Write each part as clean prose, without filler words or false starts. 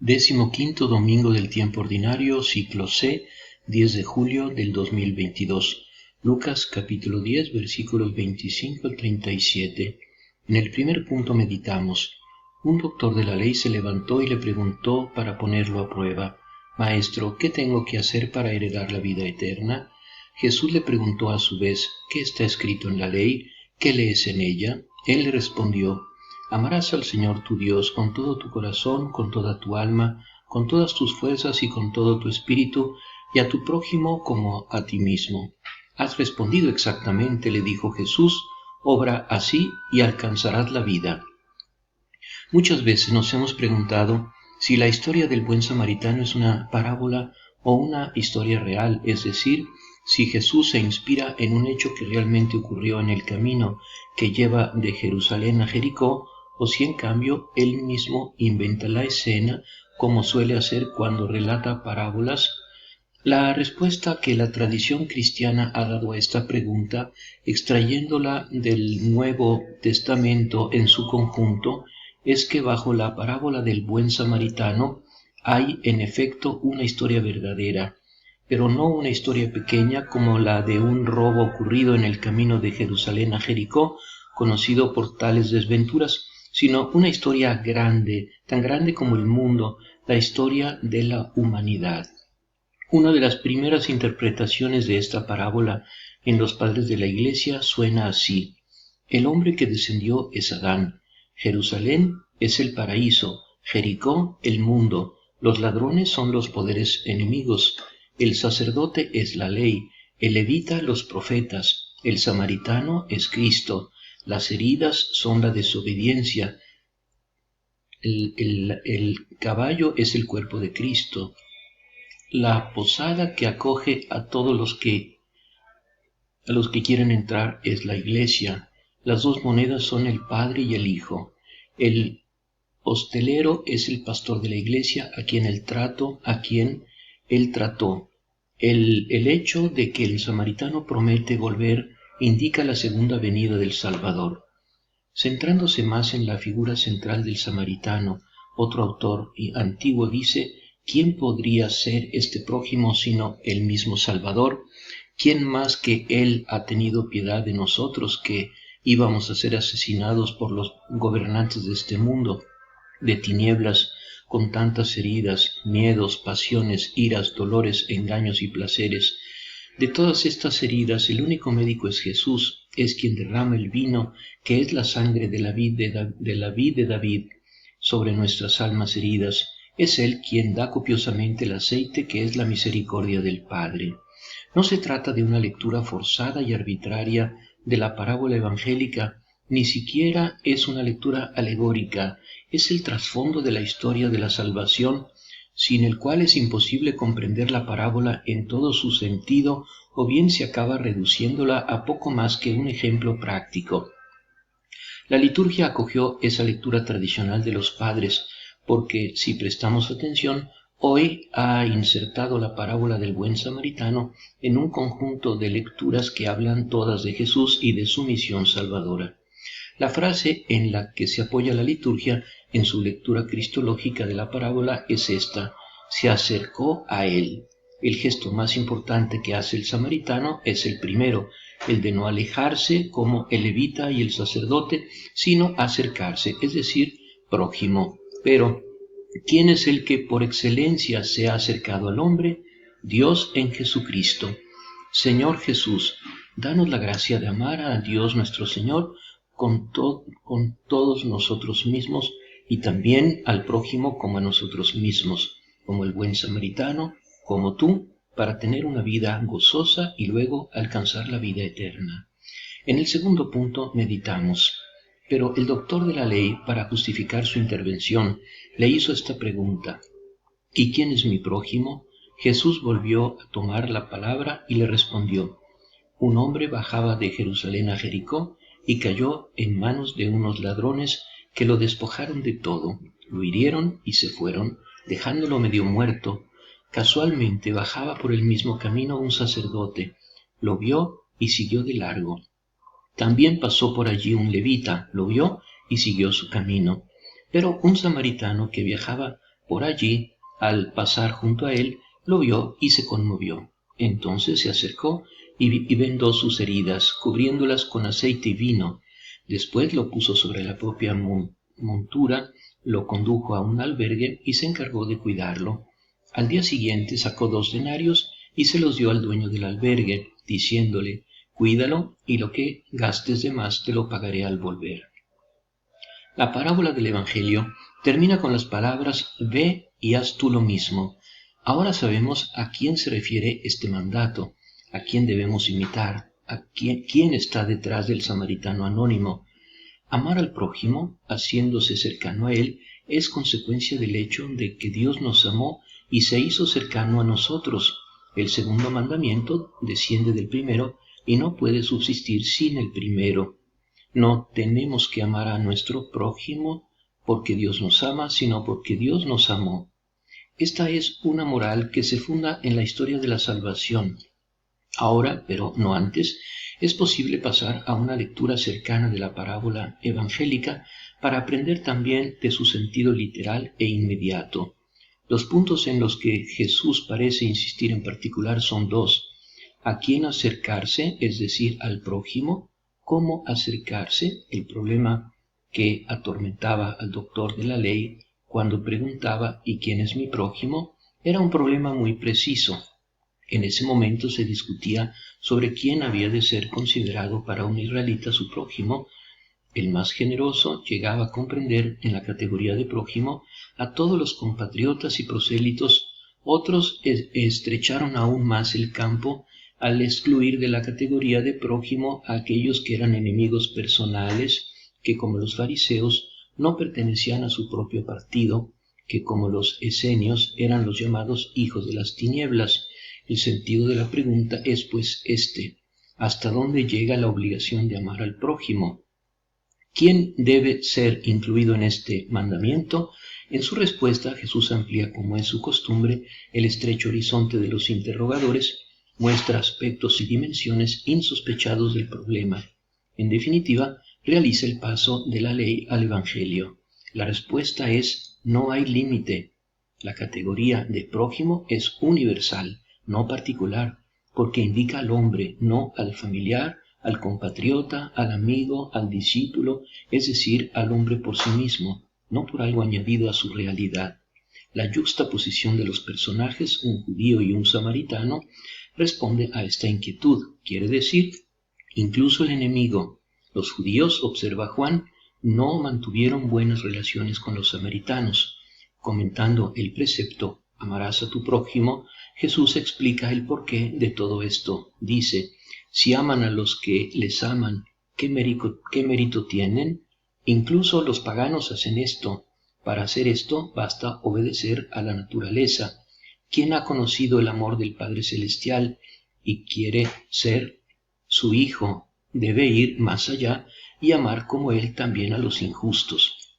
15º domingo del tiempo ordinario, ciclo C, 10 de julio del 2022. Lucas capítulo 10, versículos 25 al 37. En el primer punto meditamos. Un doctor de la ley se levantó y le preguntó para ponerlo a prueba: Maestro, ¿qué tengo que hacer para heredar la vida eterna? Jesús le preguntó a su vez: ¿Qué está escrito en la ley? ¿Qué lees en ella? Él le respondió: Amarás al Señor tu Dios con todo tu corazón, con toda tu alma, con todas tus fuerzas y con todo tu espíritu, y a tu prójimo como a ti mismo. Has respondido exactamente, le dijo Jesús, obra así y alcanzarás la vida. Muchas veces nos hemos preguntado si la historia del buen samaritano es una parábola o una historia real, es decir, si Jesús se inspira en un hecho que realmente ocurrió en el camino que lleva de Jerusalén a Jericó, o si en cambio él mismo inventa la escena como suele hacer cuando relata parábolas. La respuesta que la tradición cristiana ha dado a esta pregunta, extrayéndola del Nuevo Testamento en su conjunto, es que bajo la parábola del buen samaritano hay en efecto una historia verdadera, pero no una historia pequeña como la de un robo ocurrido en el camino de Jerusalén a Jericó, conocido por tales desventuras, sino una historia grande, tan grande como el mundo, la historia de la humanidad. Una de las primeras interpretaciones de esta parábola en los padres de la Iglesia suena así: el hombre que descendió es Adán, Jerusalén es el paraíso, Jericó el mundo, los ladrones son los poderes enemigos, el sacerdote es la ley, el levita los profetas, el samaritano es Cristo, las heridas son la desobediencia, el caballo es el cuerpo de Cristo, la posada que acoge a todos los que quieren entrar es la Iglesia. Las dos monedas son el Padre y el Hijo. El hostelero es el pastor de la Iglesia a quien él trató. El hecho de que el samaritano promete volver indica la segunda venida del Salvador. Centrándose más en la figura central del samaritano, otro autor antiguo dice: ¿quién podría ser este prójimo sino el mismo Salvador? ¿Quién más que Él ha tenido piedad de nosotros que íbamos a ser asesinados por los gobernantes de este mundo, de tinieblas, con tantas heridas, miedos, pasiones, iras, dolores, engaños y placeres? De todas estas heridas, el único médico es Jesús, es quien derrama el vino, que es la sangre de la vid de David, sobre nuestras almas heridas. Es Él quien da copiosamente el aceite, que es la misericordia del Padre. No se trata de una lectura forzada y arbitraria de la parábola evangélica, ni siquiera es una lectura alegórica, es el trasfondo de la historia de la salvación, sin el cual es imposible comprender la parábola en todo su sentido, o bien se acaba reduciéndola a poco más que un ejemplo práctico. La liturgia acogió esa lectura tradicional de los padres, porque, si prestamos atención, hoy ha insertado la parábola del buen samaritano en un conjunto de lecturas que hablan todas de Jesús y de su misión salvadora. La frase en la que se apoya la liturgia en su lectura cristológica de la parábola es esta: se acercó a él. El gesto más importante que hace el samaritano es el primero, el de no alejarse como el levita y el sacerdote, sino acercarse, es decir, prójimo. Pero, ¿quién es el que por excelencia se ha acercado al hombre? Dios en Jesucristo. Señor Jesús, danos la gracia de amar a Dios nuestro Señor con todos nosotros mismos y también al prójimo como a nosotros mismos, como el buen samaritano, como tú, para tener una vida gozosa y luego alcanzar la vida eterna. En el segundo punto meditamos: pero el doctor de la ley, para justificar su intervención, le hizo esta pregunta: ¿y quién es mi prójimo? Jesús volvió a tomar la palabra y le respondió: un hombre bajaba de Jerusalén a Jericó y cayó en manos de unos ladrones que lo despojaron de todo, lo hirieron y se fueron, dejándolo medio muerto. Casualmente bajaba por el mismo camino un sacerdote, lo vio y siguió de largo. También pasó por allí un levita, lo vio y siguió su camino. Pero un samaritano que viajaba por allí, al pasar junto a él, lo vio y se conmovió. Entonces se acercó y vendó sus heridas, cubriéndolas con aceite y vino. Después lo puso sobre la propia montura, lo condujo a un albergue y se encargó de cuidarlo. Al día siguiente sacó 2 denarios y se los dio al dueño del albergue, diciéndole: «Cuídalo, y lo que gastes de más te lo pagaré al volver». La parábola del Evangelio termina con las palabras: «Ve y haz tú lo mismo». Ahora sabemos a quién se refiere este mandato, a quién debemos imitar, quién está detrás del samaritano anónimo. Amar al prójimo, haciéndose cercano a él, es consecuencia del hecho de que Dios nos amó y se hizo cercano a nosotros. El segundo mandamiento desciende del primero y no puede subsistir sin el primero. No tenemos que amar a nuestro prójimo porque Dios nos ama, sino porque Dios nos amó. Esta es una moral que se funda en la historia de la salvación. Ahora, pero no antes, es posible pasar a una lectura cercana de la parábola evangélica para aprender también de su sentido literal e inmediato. Los puntos en los que Jesús parece insistir en particular son 2: a quién acercarse, es decir, al prójimo; cómo acercarse, el problema que atormentaba al doctor de la ley cuando preguntaba «¿Y quién es mi prójimo?», era un problema muy preciso. En ese momento se discutía sobre quién había de ser considerado para un israelita su prójimo. El más generoso llegaba a comprender en la categoría de prójimo a todos los compatriotas y prosélitos. Otros estrecharon aún más el campo al excluir de la categoría de prójimo a aquellos que eran enemigos personales, que como los fariseos no pertenecían a su propio partido, que como los esenios eran los llamados hijos de las tinieblas. El sentido de la pregunta es pues ¿hasta dónde llega la obligación de amar al prójimo? ¿Quién debe ser incluido en este mandamiento? En su respuesta, Jesús amplía, como es su costumbre, el estrecho horizonte de los interrogadores, muestra aspectos y dimensiones insospechados del problema. En definitiva, realiza el paso de la ley al Evangelio. La respuesta es: no hay límite. La categoría de prójimo es universal, no particular, porque indica al hombre, no al familiar, al compatriota, al amigo, al discípulo, es decir, al hombre por sí mismo, no por algo añadido a su realidad. La yuxtaposición de los personajes, un judío y un samaritano, responde a esta inquietud, quiere decir, incluso el enemigo. Los judíos, observa Juan, no mantuvieron buenas relaciones con los samaritanos. Comentando el precepto, amarás a tu prójimo, Jesús explica el porqué de todo esto. Dice: si aman a los que les aman, ¿qué mérito tienen? Incluso los paganos hacen esto. Para hacer esto basta obedecer a la naturaleza. ¿Quién ha conocido el amor del Padre Celestial y quiere ser su hijo? Debe ir más allá y amar como Él también a los injustos.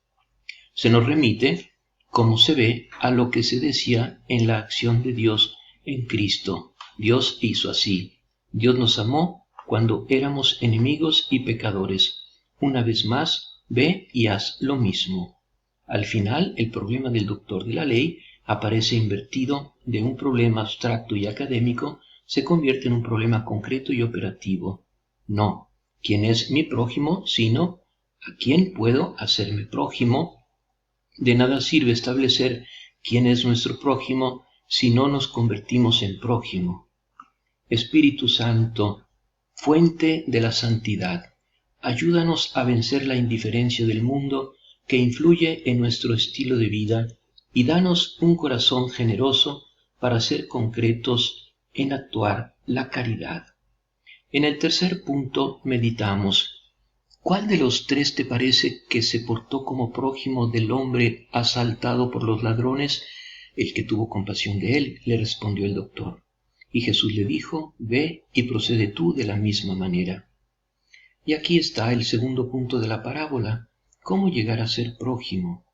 Se nos remite, como se ve, a lo que se decía en la acción de Dios en Cristo. Dios hizo así. Dios nos amó cuando éramos enemigos y pecadores. Una vez más, ve y haz lo mismo. Al final, el problema del doctor de la ley aparece invertido. De un problema abstracto y académico se convierte en un problema concreto y operativo. No, ¿quién es mi prójimo? Sino, ¿a quién puedo hacerme prójimo? De nada sirve establecer quién es nuestro prójimo si no nos convertimos en prójimo. Espíritu Santo, fuente de la santidad, ayúdanos a vencer la indiferencia del mundo que influye en nuestro estilo de vida y danos un corazón generoso para ser concretos en actuar la caridad. En el tercer punto meditamos: ¿cuál de los 3 te parece que se portó como prójimo del hombre asaltado por los ladrones? El que tuvo compasión de él, le respondió el doctor. Y Jesús le dijo: ve y procede tú de la misma manera. Y aquí está el segundo punto de la parábola: ¿cómo llegar a ser prójimo?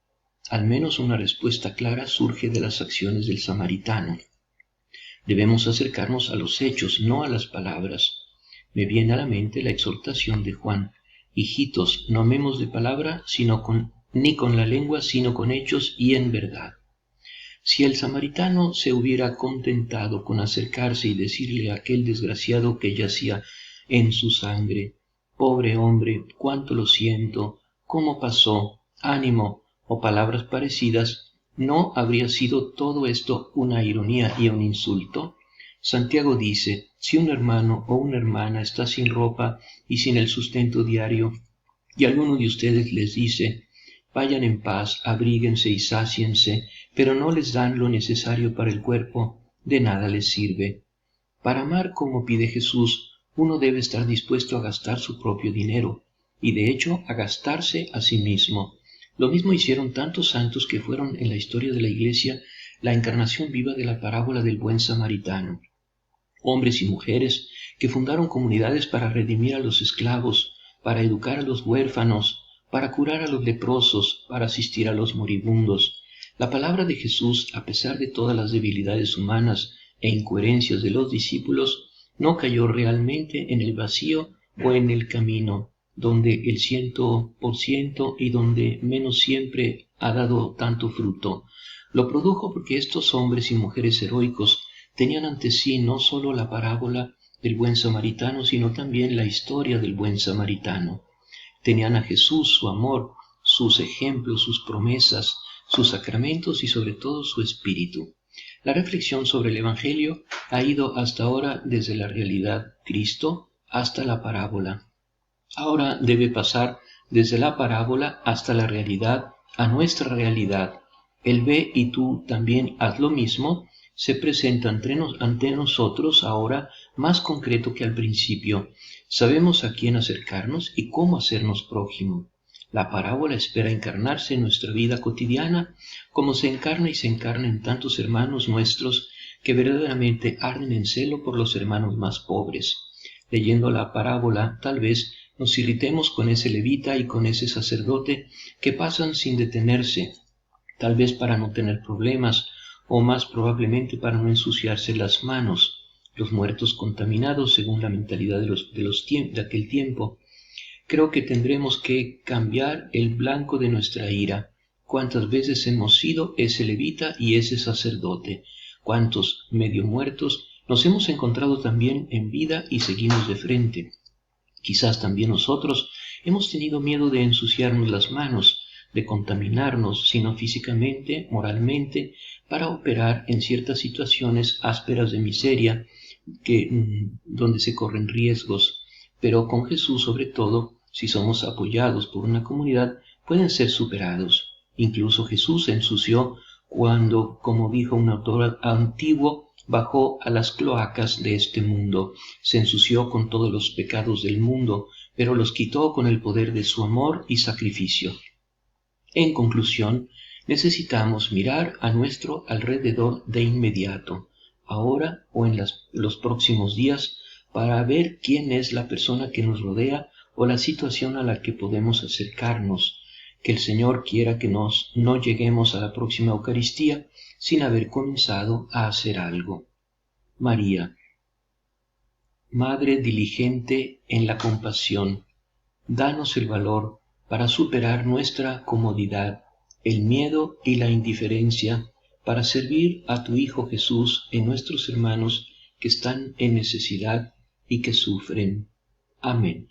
Al menos una respuesta clara surge de las acciones del samaritano. Debemos acercarnos a los hechos, no a las palabras. Me viene a la mente la exhortación de Juan: hijitos, no amemos de palabra, ni con la lengua, sino con hechos y en verdad. Si el samaritano se hubiera contentado con acercarse y decirle a aquel desgraciado que yacía en su sangre: «Pobre hombre, cuánto lo siento, cómo pasó, ánimo», o palabras parecidas, ¿no habría sido todo esto una ironía y un insulto? Santiago dice: si un hermano o una hermana está sin ropa y sin el sustento diario, y alguno de ustedes les dice: «Vayan en paz, abríguense y sáciense», pero no les dan lo necesario para el cuerpo, de nada les sirve. Para amar como pide Jesús, uno debe estar dispuesto a gastar su propio dinero, y de hecho a gastarse a sí mismo. Lo mismo hicieron tantos santos que fueron en la historia de la Iglesia la encarnación viva de la parábola del buen samaritano. Hombres y mujeres que fundaron comunidades para redimir a los esclavos, para educar a los huérfanos, para curar a los leprosos, para asistir a los moribundos. La palabra de Jesús, a pesar de todas las debilidades humanas e incoherencias de los discípulos, no cayó realmente en el vacío o en el camino, donde el 100% y donde menos siempre ha dado tanto fruto. Lo produjo porque estos hombres y mujeres heroicos tenían ante sí no solo la parábola del buen samaritano, sino también la historia del buen samaritano. Tenían a Jesús, su amor, sus ejemplos, sus promesas, sus sacramentos y sobre todo su espíritu. La reflexión sobre el Evangelio ha ido hasta ahora desde la realidad Cristo hasta la parábola. Ahora debe pasar desde la parábola hasta la realidad, a nuestra realidad. El ve y tú también haz lo mismo se presenta ante nosotros ahora más concreto que al principio. Sabemos a quién acercarnos y cómo hacernos prójimo. La parábola espera encarnarse en nuestra vida cotidiana, como se encarna y se encarna en tantos hermanos nuestros que verdaderamente arden en celo por los hermanos más pobres. Leyendo la parábola, tal vez nos irritemos con ese levita y con ese sacerdote que pasan sin detenerse, tal vez para no tener problemas, o más probablemente para no ensuciarse las manos, los muertos contaminados según la mentalidad de aquel tiempo. Creo que tendremos que cambiar el blanco de nuestra ira. ¿Cuántas veces hemos sido ese levita y ese sacerdote? ¿Cuántos medio muertos nos hemos encontrado también en vida y seguimos de frente? Quizás también nosotros hemos tenido miedo de ensuciarnos las manos, de contaminarnos, sino físicamente, moralmente, para operar en ciertas situaciones ásperas de miseria donde se corren riesgos. Pero con Jesús, sobre todo, si somos apoyados por una comunidad, pueden ser superados. Incluso Jesús se ensució cuando, como dijo un autor antiguo, bajó a las cloacas de este mundo. Se ensució con todos los pecados del mundo, pero los quitó con el poder de su amor y sacrificio. En conclusión, necesitamos mirar a nuestro alrededor de inmediato, ahora o en los próximos días, para ver quién es la persona que nos rodea o la situación a la que podemos acercarnos. Que el Señor quiera que no lleguemos a la próxima Eucaristía sin haber comenzado a hacer algo. María, Madre diligente en la compasión, danos el valor para superar nuestra comodidad, el miedo y la indiferencia, para servir a tu Hijo Jesús en nuestros hermanos que están en necesidad y que sufren. Amén.